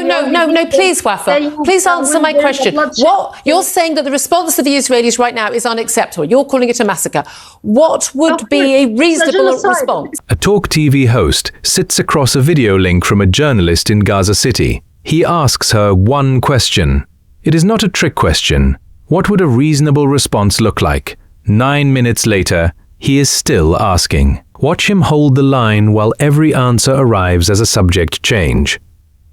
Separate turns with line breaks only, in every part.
No, please, Wafa. Please answer my question. What you're saying that the response of the Israelis right now is unacceptable. You're calling it a massacre. What would be a reasonable response?
A Talk TV host sits across a video link from a journalist in Gaza City. He asks her one question. It is not a trick question. What would a reasonable response look like? 9 minutes later, he is still asking. Watch him hold the line while every answer arrives as a subject change.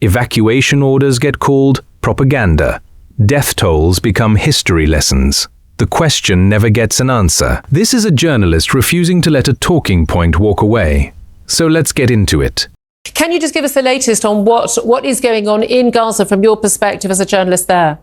Evacuation orders get called propaganda. Death tolls become history lessons. The question never gets an answer. This is a journalist refusing to let a talking point walk away. So let's get into it.
Can you just give us the latest on what is going on in Gaza from your perspective as a journalist there?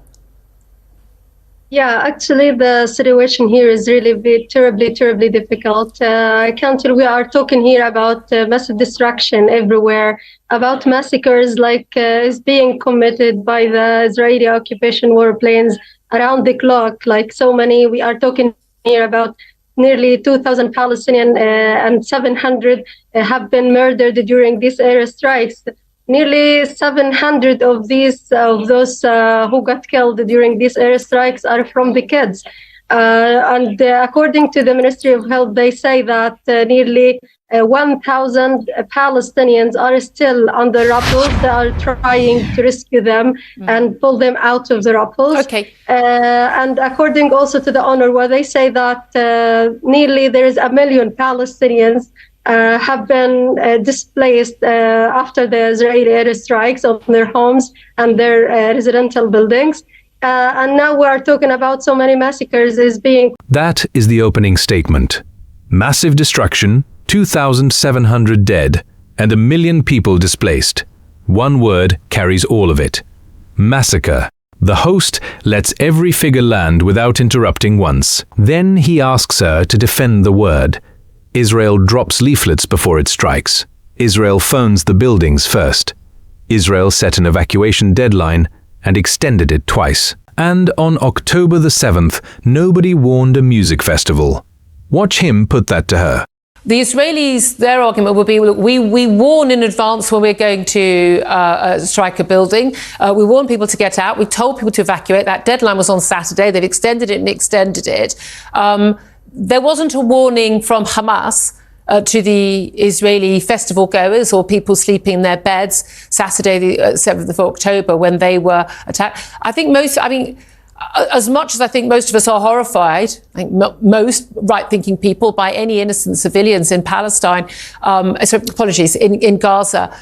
Yeah, actually, the situation here is really terribly, terribly difficult. I can't tell. We are talking here about massive destruction everywhere, about massacres is being committed by the Israeli occupation warplanes around the clock, like so many. We are talking here about nearly 2,000 Palestinians and 700 have been murdered during these airstrikes. Nearly 700 of those who got killed during these airstrikes are from the kids. And according to the Ministry of Health, they say that nearly 1,000 Palestinians are still on the rubble. They are trying to rescue them and pull them out of the rubble.
Okay.
And according also to the UNRWA, they say that nearly there is 1 million Palestinians have been displaced after the Israeli airstrikes on their homes and their residential buildings. And now we are talking about so many massacres is being...
That is the opening statement. Massive destruction, 2,700 dead, and 1 million people displaced. One word carries all of it. Massacre. The host lets every figure land without interrupting once. Then he asks her to defend the word. Israel drops leaflets before it strikes. Israel phones the buildings first. Israel set an evacuation deadline and extended it twice. And on October the 7th, nobody warned a music festival. Watch him put that to her.
The Israelis, their argument would be, look, we warn in advance when we're going to strike a building. We warn people to get out. We told people to evacuate. That deadline was on Saturday. They've extended it and extended it. There wasn't a warning from Hamas to the Israeli festival goers or people sleeping in their beds Saturday, the 7th of October, when they were attacked. As much as I think most of us are horrified, I think most right-thinking people, by any innocent civilians in Palestine, in Gaza,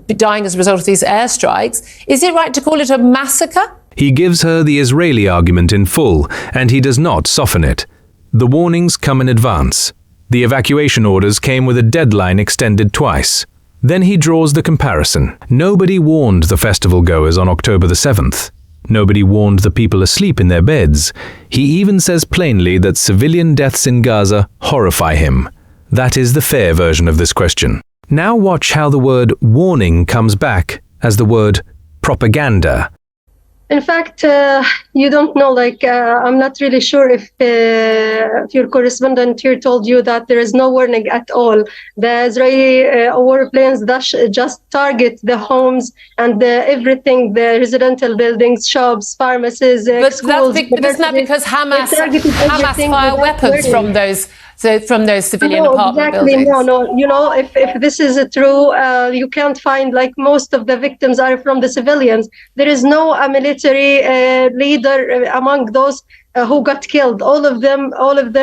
dying as a result of these airstrikes, is it right to call it a massacre?
He gives her the Israeli argument in full, and he does not soften it. The warnings come in advance. The evacuation orders came with a deadline extended twice. Then he draws the comparison. Nobody warned the festival goers on October the 7th. Nobody warned the people asleep in their beds. He even says plainly that civilian deaths in Gaza horrify him. That is the fair version of this question. Now watch how the word warning comes back as the word propaganda.
In fact, you don't know, I'm not really sure if your correspondent here told you that there is no warning at all. The Israeli warplanes just target the homes and everything, the residential buildings, shops, pharmacies, schools.
But isn't that because Hamas fire weapons from those civilian apartment buildings?
No. You know, if this is true, you can't find, most of the victims are from the civilians. There is no military leader among those who got killed. All of them,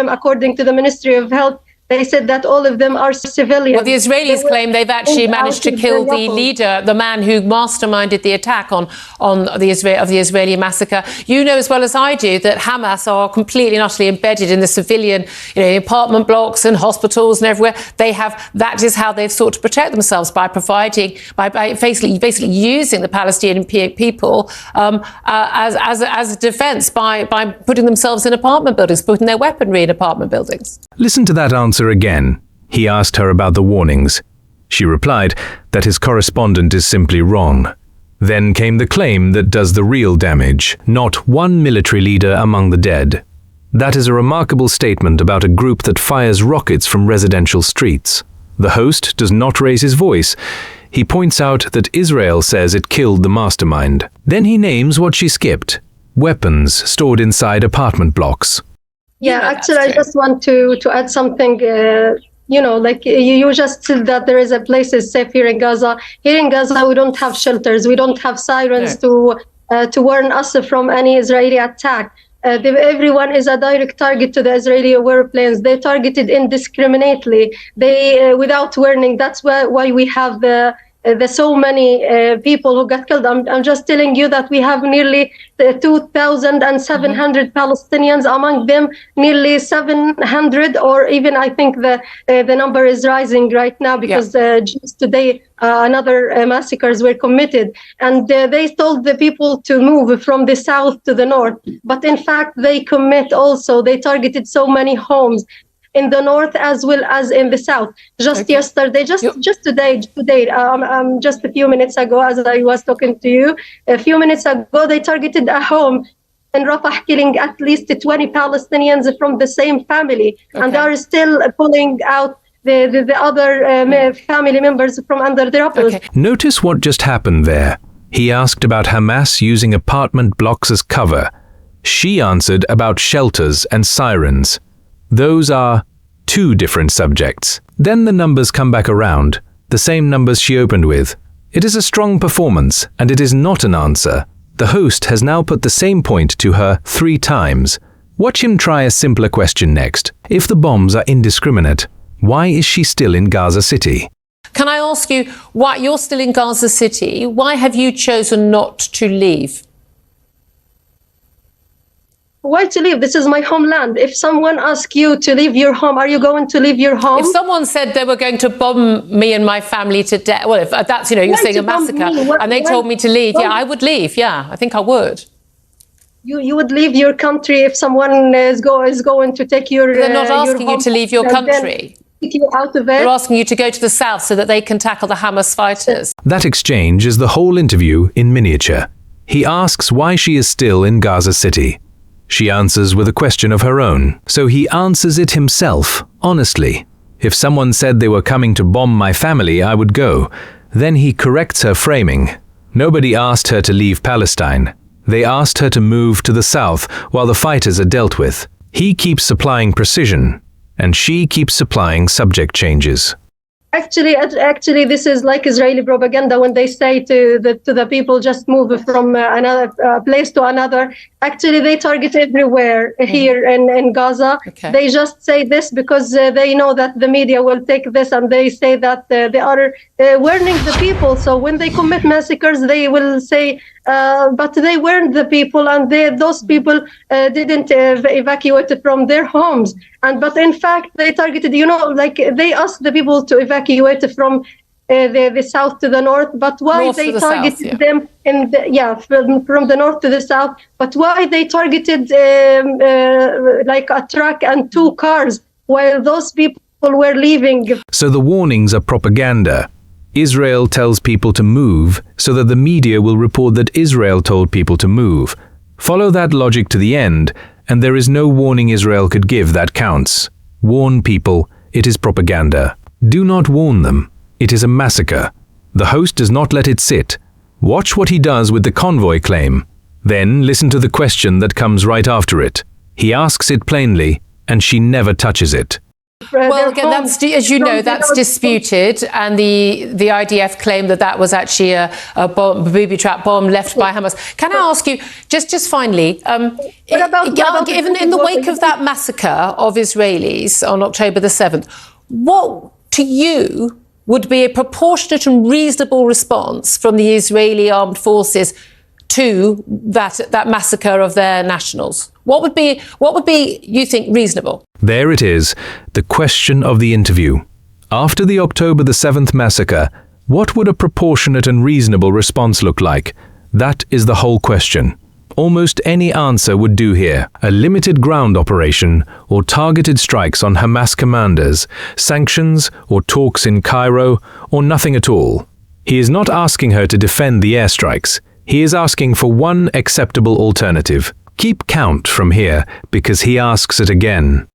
according to the Ministry of Health, they said that all of them are civilians.
Well, the Israelis claim they've actually managed to kill the leader, the man who masterminded the attack on the Israeli massacre. You know as well as I do that Hamas are completely and utterly embedded in the civilian, apartment blocks and hospitals and everywhere. That is how they've sought to protect themselves, by basically using the Palestinian people as a defence by putting themselves in apartment buildings, putting their weaponry in apartment buildings.
Listen to that answer again. He asked her about the warnings. She replied that his correspondent is simply wrong. Then came the claim that does the real damage, not one military leader among the dead. That is a remarkable statement about a group that fires rockets from residential streets. The host does not raise his voice. He points out that Israel says it killed the mastermind. Then he names what she skipped: weapons stored inside apartment blocks.
Yeah, actually, I just want to add something. You just said that there is a place is safe here in Gaza. Here in Gaza, we don't have shelters. We don't have sirens to warn us from any Israeli attack. Everyone is a direct target to the Israeli warplanes. They're targeted indiscriminately. Without warning. That's why we have the so many people who got killed. I'm just telling you that we have nearly 2,700 Palestinians, among them nearly 700, or even I think the number is rising right now because just today another massacres were committed. And they told the people to move from the south to the north. But in fact, they targeted so many homes in the north as well as in the south. Yesterday, just today, just a few minutes ago, as I was talking to you, a few minutes ago, they targeted a home in Rafah, killing at least 20 Palestinians from the same family. And they are still pulling out the other family members from under their rubble.
Notice what just happened there. He asked about Hamas using apartment blocks as cover. She answered about shelters and sirens. Those are two different subjects. Then the numbers come back around, the same numbers she opened with. It is a strong performance, and it is not an answer. The host has now put the same point to her 3 times. Watch him try a simpler question next. If the bombs are indiscriminate, why is she still in Gaza City?
Can I ask you why you're still in Gaza City? Why have you chosen not to leave?
Why to leave? This is my homeland. If someone asks you to leave your home, are you going to leave your home?
If someone said they were going to bomb me and my family to death, well, if that's, you're saying a massacre, and they told me to leave, I would leave. Yeah, I think I would.
You would leave your country if someone is going to take your.
They're not asking you to leave your country.
You out of it.
They're asking you to go to the south so that they can tackle the Hamas fighters.
That exchange is the whole interview in miniature. He asks why she is still in Gaza City. She answers with a question of her own, so he answers it himself, honestly. If someone said they were coming to bomb my family, I would go. Then he corrects her framing. Nobody asked her to leave Palestine. They asked her to move to the south while the fighters are dealt with. He keeps supplying precision, and she keeps supplying subject changes.
Actually, this is like Israeli propaganda when they say to the people, just move from another place to another. Actually, they target everywhere here in Gaza. They just say this because they know that the media will take this, and they say that they are warning the people. So when they commit massacres, they will say, but they warned the people, and those people didn't evacuate from their homes. But in fact, they targeted, they asked the people to evacuate from the south to the north. But why
north
they
the
targeted
south,
them from the north to the south? But why they targeted like a truck and 2 cars while those people were leaving?
So the warnings are propaganda. Israel tells people to move so that the media will report that Israel told people to move. Follow that logic to the end, and there is no warning Israel could give that counts. Warn people, it is propaganda. Do not warn them, it is a massacre. The host does not let it sit. Watch what he does with the convoy claim. Then listen to the question that comes right after it. He asks it plainly, and she never touches it.
Well, again, that's, as you know, that's disputed, and the IDF claimed that was actually a booby trap bomb left by Hamas. Can I ask you, just finally, even in the wake of that massacre of Israelis on October the 7th, what to you would be a proportionate and reasonable response from the Israeli armed forces to that massacre of their nationals? What would be, you think, reasonable?
There it is, the question of the interview. After the October the 7th massacre, what would a proportionate and reasonable response look like? That is the whole question. Almost any answer would do here. A limited ground operation or targeted strikes on Hamas commanders, sanctions or talks in Cairo, or nothing at all. He is not asking her to defend the airstrikes. He is asking for one acceptable alternative. Keep count from here, because he asks it again.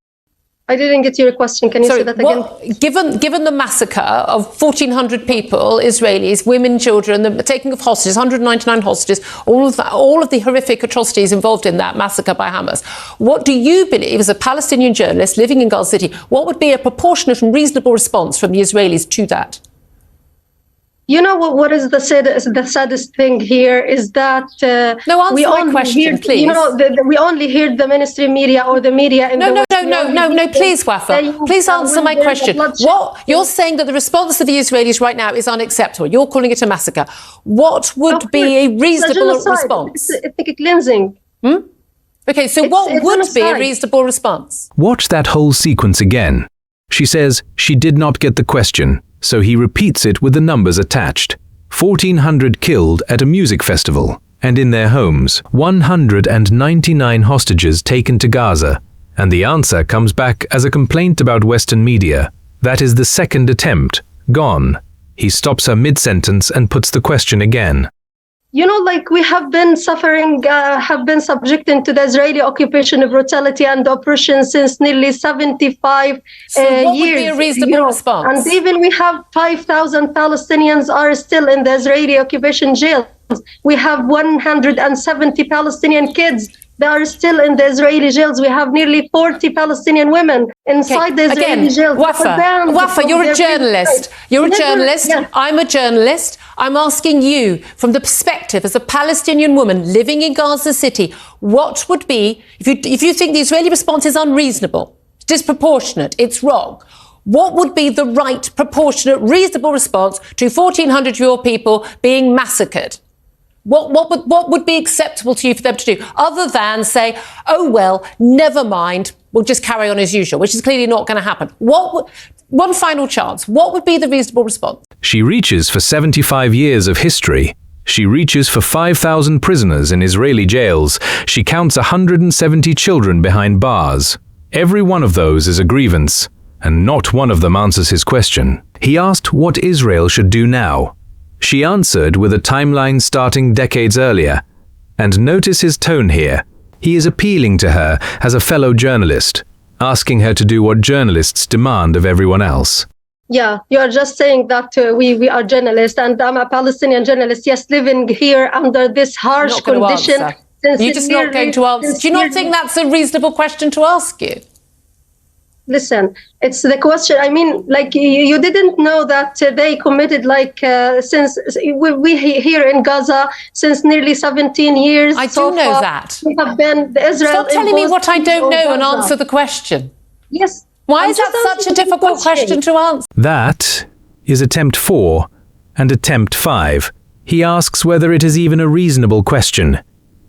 I didn't get your question. Can you say that again?
Given the massacre of 1,400 people, Israelis, women, children, the taking of hostages, 199 hostages, all of the horrific atrocities involved in that massacre by Hamas, what do you believe, as a Palestinian journalist living in Gaza City, what would be a proportionate and reasonable response from the Israelis to that?
You know what is the saddest thing here is that
no, answer my question, please.
You know, we only hear the mainstream media or the media in
No, please, Wafa. Please answer my question. What you're saying that the response of the Israelis right now is unacceptable. You're calling it a massacre. What would be a reasonable response?
It's ethnic cleansing.
Okay, so what would be a reasonable response?
Watch that whole sequence again. She says she did not get the question, so he repeats it with the numbers attached. 1,400 killed at a music festival, and in their homes, 199 hostages taken to Gaza. And the answer comes back as a complaint about Western media. That is the second attempt. Gone. He stops her mid-sentence and puts the question again.
You know, like we have been suffering, have been subjected to the Israeli occupation brutality and oppression since nearly 75
so what
years.
Would be a reasonable response?
And even we have 5,000 Palestinians are still in the Israeli occupation jails. We have 170 Palestinian kids that are still in the Israeli jails. We have nearly 40 Palestinian women inside the Israeli jails.
Wafa, you're a journalist. You're a journalist.
Yes.
I'm a journalist. I'm asking you, from the perspective as a Palestinian woman living in Gaza City, what would be, if you think the Israeli response is unreasonable, disproportionate, it's wrong, what would be the right, proportionate, reasonable response to 1,400 of your people being massacred? What would be acceptable to you for them to do, other than say, oh, well, never mind, we'll just carry on as usual, which is clearly not going to happen. One final chance. What would be the reasonable response?
She reaches for 75 years of history. She reaches for 5,000 prisoners in Israeli jails. She counts 170 children behind bars. Every one of those is a grievance, and not one of them answers his question. He asked what Israel should do now. She answered with a timeline starting decades earlier. And notice his tone here. He is appealing to her as a fellow journalist, asking her to do what journalists demand of everyone else.
Yeah, you are just saying that we are journalists, and I'm a Palestinian journalist, yes, living here under this harsh condition.
You're just not going to answer. Do you not think that's a reasonable question to ask you?
Listen, it's the question. I mean, like, you didn't know that they committed, like, since we here in Gaza, since nearly 17 years.
I do know that.
We have been Israel.
Stop telling me what I don't know and answer the question.
Yes.
Why is that such a difficult question to answer?
That is attempt 4 and attempt 5. He asks whether it is even a reasonable question.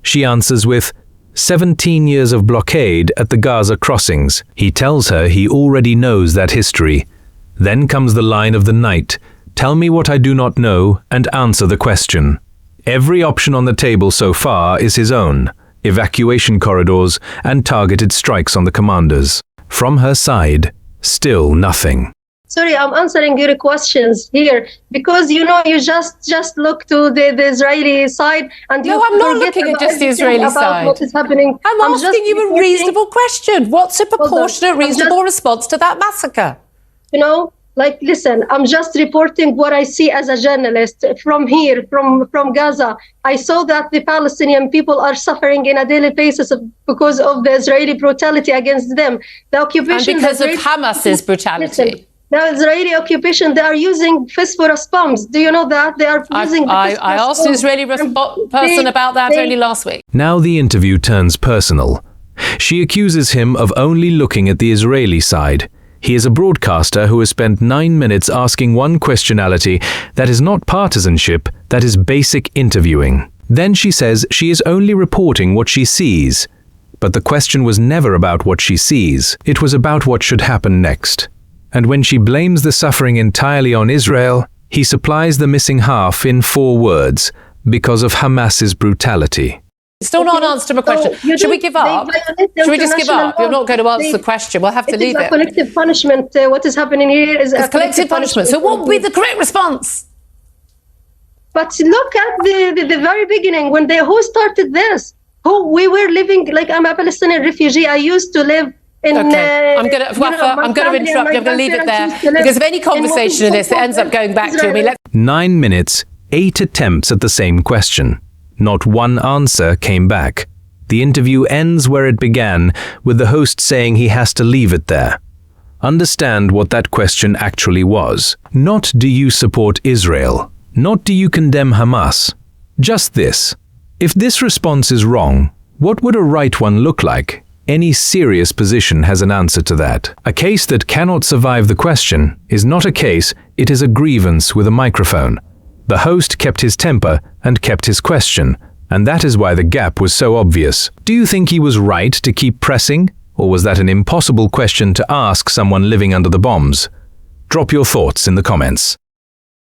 She answers with 17 years of blockade at the Gaza crossings. He tells her he already knows that history. Then comes the line of the night. Tell me what I do not know and answer the question. Every option on the table so far is his own. Evacuation corridors and targeted strikes on the commanders. From her side, still nothing.
Sorry, I'm answering your questions here because, you know, you just look to the Israeli side and you.
No, I'm not looking at just the Israeli side.
What is happening?
I'm asking you a reasonable question. What's a proportionate, reasonable response to that massacre?
You know, like, listen, I'm just reporting what I see as a journalist from here, from Gaza. I saw that the Palestinian people are suffering on a daily basis because of the Israeli brutality against them. The occupation.
And because of Hamas's brutality.
Listen, the Israeli occupation, they are using phosphorus bombs. Do you know that? They are using
I asked an Israeli person about that only last week.
Now the interview turns personal. She accuses him of only looking at the Israeli side. He is a broadcaster who has spent 9 minutes asking one questionality that is not partisanship, that is basic interviewing. Then she says she is only reporting what she sees. But the question was never about what she sees. It was about what should happen next. And when she blames the suffering entirely on Israel, he supplies the missing half in 4 words, because of Hamas's brutality.
Still not an answer to my question. Should we give up? Should we just give up? You're not going to answer the question. We'll have to leave it.
Collective punishment. What is happening here is a
collective punishment. So what would be the correct response?
But look at the very beginning who started this? We were living, like, I'm a Palestinian refugee. I used to live
Okay, I'm going to interrupt you. I'm going to leave it there because if any conversation in this that ends up going back to me.
9 minutes, 8 attempts at the same question. Not one answer came back. The interview ends where it began, with the host saying he has to leave it there. Understand what that question actually was. Not do you support Israel? Not do you condemn Hamas? Just this. If this response is wrong, what would a right one look like? Any serious position has an answer to that. A case that cannot survive the question is not a case, it is a grievance with a microphone. The host kept his temper and kept his question, and that is why the gap was so obvious. Do you think he was right to keep pressing? Or was that an impossible question to ask someone living under the bombs? Drop your thoughts in the comments.